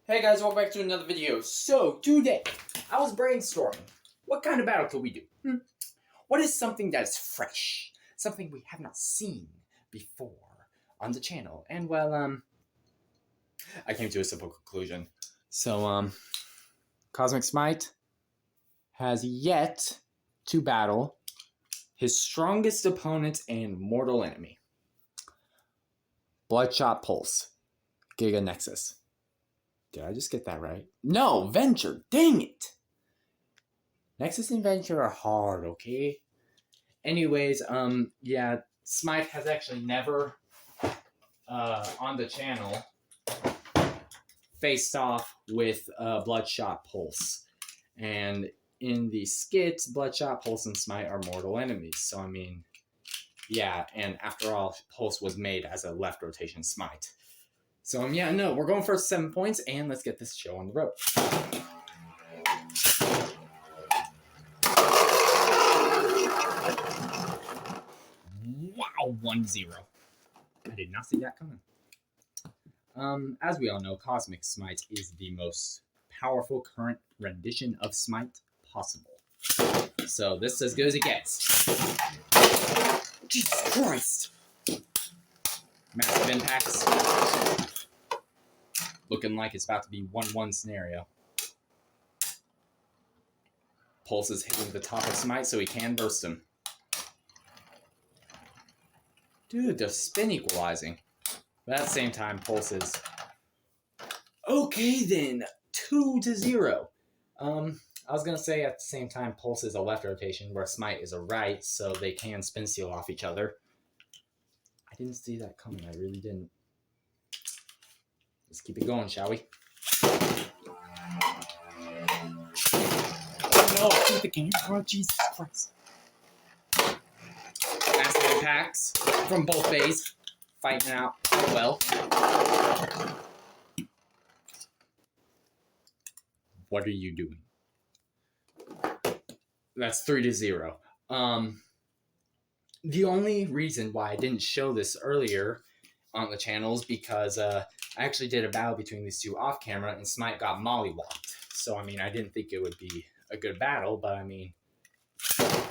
Hey guys, welcome back to another video. So, today, I was brainstorming. What kind of battle could we do? What is something that is fresh? Something we have not seen before on the channel. And, well, I came to a simple conclusion. So, Cosmic Smite has yet to battle his strongest opponent and mortal enemy. Bloodshot Pulse. Giga Nexus. Did I just get that right? No, Venture. Dang it. Nexus and Venture are hard, okay? Anyways, yeah, Smite has actually never, on the channel, faced off with Bloodshot Pulse. And in the skits, Bloodshot Pulse and Smite are mortal enemies. So, I mean, yeah, and after all, Pulse was made as a left rotation Smite. So, yeah, no, we're going for 7 points, and let's get this show on the road. Wow, 1-0. I did not see that coming. As we all know, Cosmic Smite is the most powerful current rendition of Smite possible. So, this is as good as it gets. Jesus Christ! Massive impacts. Looking like it's about to be 1-1 scenario. Pulse is hitting the top of Smite so he can burst him. Dude, the spin equalizing. But at the same time, Pulse is... Okay then, 2-0. I was going to say at the same time, Pulse is a left rotation where Smite is a right, so they can spin steal off each other. I didn't see that coming, I really didn't. Let's keep it going, shall we? Oh no, shoot the game. Oh, Jesus Christ. Massive impacts from both bays. Fighting out well. What are you doing? That's 3-0. The only reason why I didn't show this earlier on the channel is because I actually did a battle between these two off camera and Smite got mollywopped. So, I mean, I didn't think it would be a good battle, but I mean,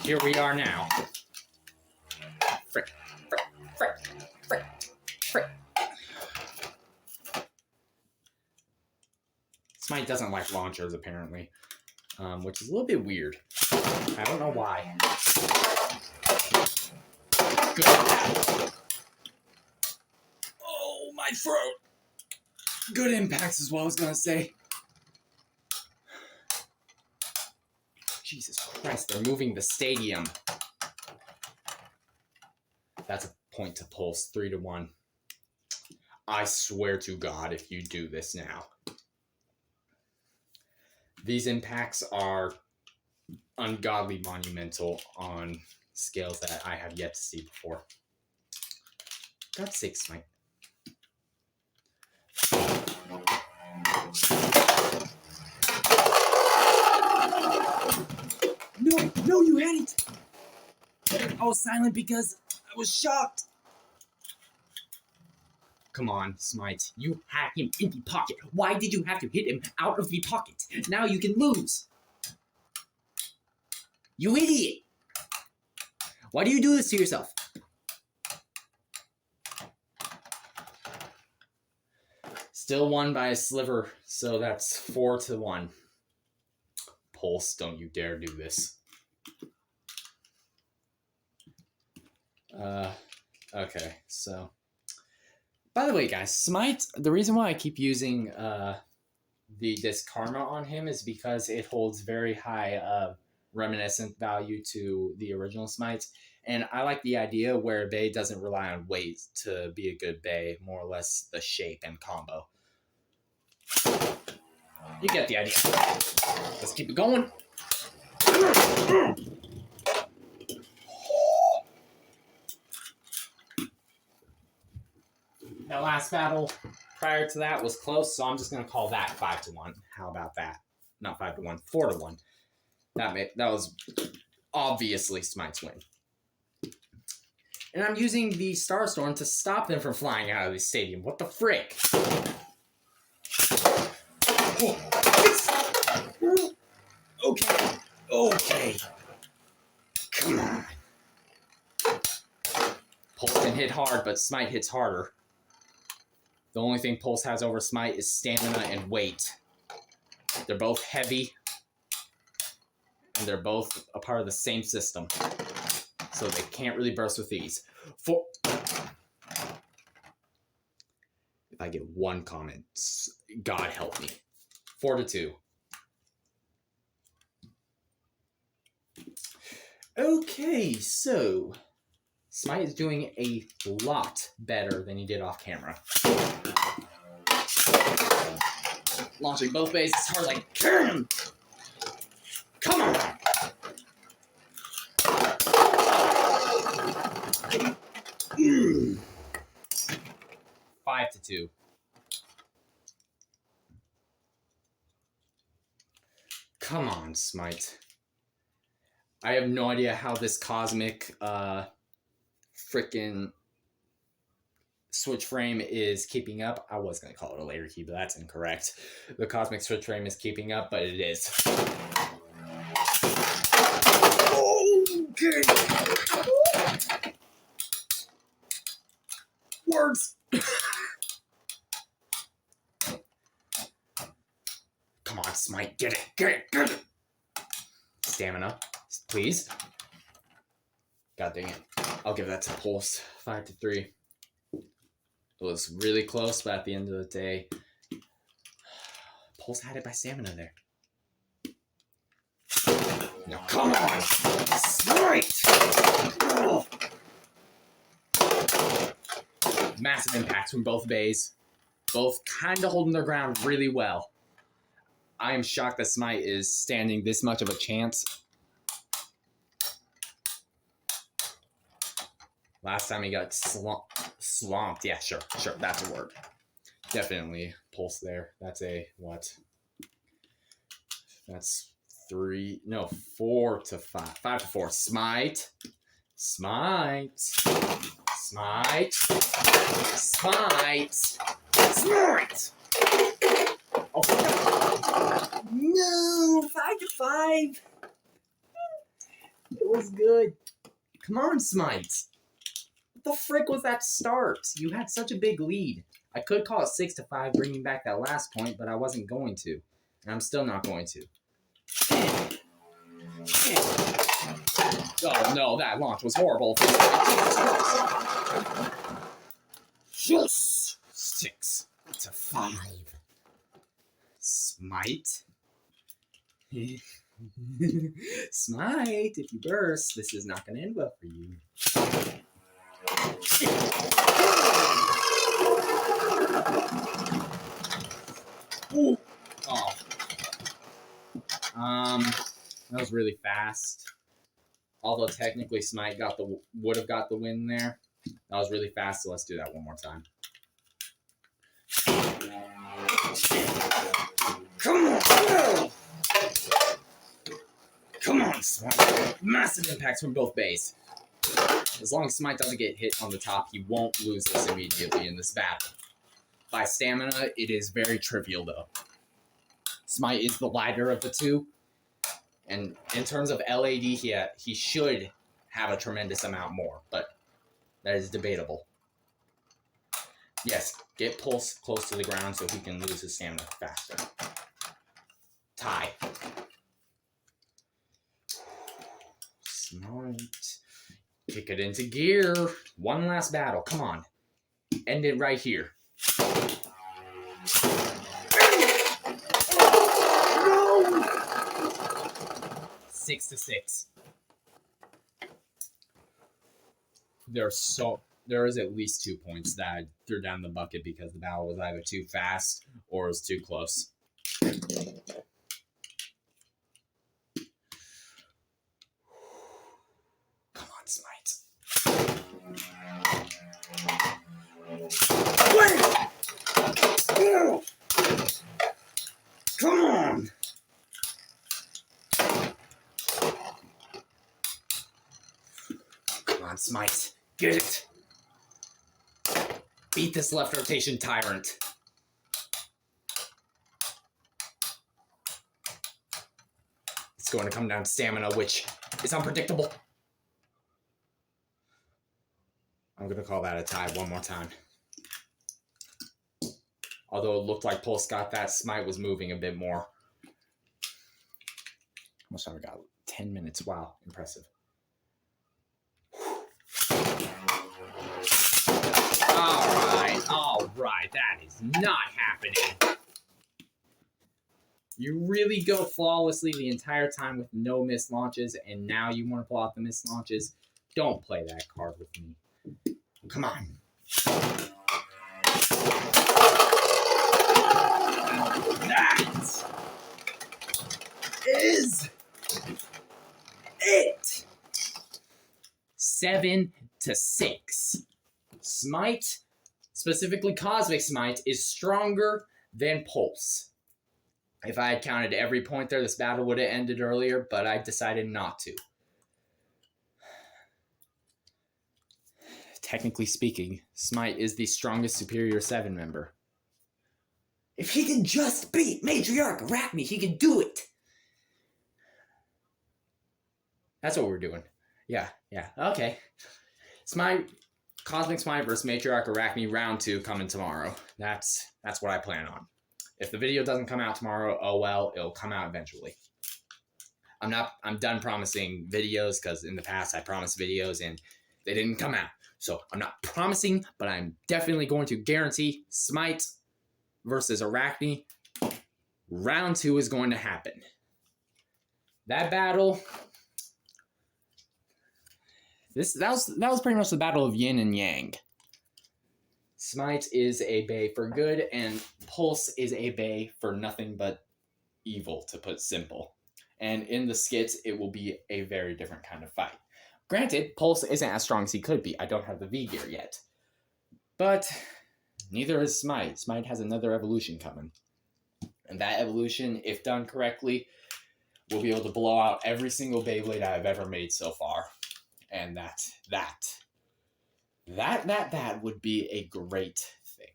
here we are now. Frick, frick, frick, frick, frick. Smite doesn't like launchers, apparently, which is a little bit weird. I don't know why. Good. Oh, my throat. Good impacts is what I was going to say. Jesus Christ, they're moving the stadium. That's a point to Pulse, 3-1. I swear to God if you do this now. These impacts are ungodly monumental on scales that I have yet to see before. God's sake, Smite. No, you had it! I was silent because I was shocked. Come on, Smite. You had him in the pocket. Why did you have to hit him out of the pocket? Now you can lose. You idiot! Why do you do this to yourself? Still won by a sliver, so that's 4-1. Pulse, don't you dare do this. Okay, so... By the way, guys, Smite, the reason why I keep using the Diskarma on him is because it holds very high reminiscent value to the original Smites. And I like the idea where Bay doesn't rely on weight to be a good Bay, more or less the shape and combo. You get the idea. Let's keep it going. That last battle prior to that was close, so I'm just going to call that 5-1. How about that? Not 5-1, 4-1. That was obviously Smite's win. And I'm using the Starstorm to stop them from flying out of the stadium. What the frick? Okay. Okay. Come on. Pulse can hit hard, but Smite hits harder. The only thing Pulse has over Smite is stamina and weight. They're both heavy, and they're both a part of the same system. So they can't really burst with these. If I get one comment, God help me. 4-2. Okay, so Smite is doing a lot better than he did off camera. Launching both bases hard like can. Come on. 5-2. Come on, Smite. I have no idea how this cosmic frickin' switch frame is keeping up. I was going to call it a layer key, but that's incorrect. The cosmic switch frame is keeping up, but it is. Okay. Words. Come on, Smite. Get it. Get it. Get it. Stamina, please. God dang it. I'll give that to Pulse. 5-3. It was really close, but at the end of the day, Pulse had it by stamina there. Now, come on! Smite! Oh. Massive impacts from both bays. Both kind of holding their ground really well. I am shocked that Smite is standing this much of a chance. Last time he got swamped. Yeah, sure, that's a word. Definitely Pulse there. That's a what? That's 4-5. 5-4. Smite. Smite. Smite. Smite. Smite. Oh, no. 5-5. It was good. Come on, Smite. What the frick was that start? You had such a big lead. I could call it 6-5, bringing back that last point, but I wasn't going to. And I'm still not going to. Oh no, that launch was horrible. Just 6-5. Smite. Smite, if you burst, this is not going to end well for you. Ooh. Oh. That was really fast. Although technically Smite would have got the win there. That was really fast, so let's do that one more time. Come on! Come on, Smite! Massive impacts from both bays. As long as Smite doesn't get hit on the top, he won't lose this immediately in this battle. By stamina, it is very trivial, though. Smite is the lighter of the two. And in terms of LAD, he should have a tremendous amount more, but that is debatable. Yes, get Pulse close to the ground so he can lose his stamina faster. Tie. Smite. Kick it into gear. One last battle. Come on. End it right here. No! 6-6. There is at least 2 points that I threw down the bucket because the battle was either too fast or it was too close. Come on, Smite. Wait! Come on! Come on, Smite. Get it! Beat this left rotation tyrant. It's going to come down to stamina, which is unpredictable. I'm going to call that a tie one more time. Although it looked like Pulse got that, Smite was moving a bit more. Almost time we got 10 minutes. Wow, impressive. All right, that is not happening. You really go flawlessly the entire time with no missed launches, and now you want to pull out the missed launches? Don't play that card with me. Come on. That is it. 7-6. Smite, specifically Cosmic Smite, is stronger than Pulse. If I had counted every point there, this battle would have ended earlier, but I decided not to. Technically speaking, Smite is the strongest Superior 7 member. If he can just beat Matriarch Arachne, he can do it! That's what we're doing. Yeah, okay. Smite, Cosmic Smite versus Matriarch Arachne round 2 coming tomorrow. That's what I plan on. If the video doesn't come out tomorrow, oh well, it'll come out eventually. I'm done promising videos, because in the past I promised videos and they didn't come out. So I'm not promising, but I'm definitely going to guarantee Smite versus Arachne. Round 2 is going to happen. That battle, that was pretty much the battle of yin and yang. Smite is a bae for good, and Pulse is a bae for nothing but evil, to put simple. And in the skits, it will be a very different kind of fight. Granted, Pulse isn't as strong as he could be. I don't have the V-Gear yet. But neither is Smite. Smite has another evolution coming. And that evolution, if done correctly, will be able to blow out every single Beyblade I've ever made so far. And that would be a great thing.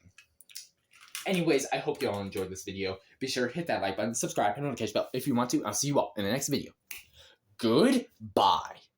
Anyways, I hope you all enjoyed this video. Be sure to hit that like button, subscribe, and notification bell if you want to. I'll see you all in the next video. Goodbye.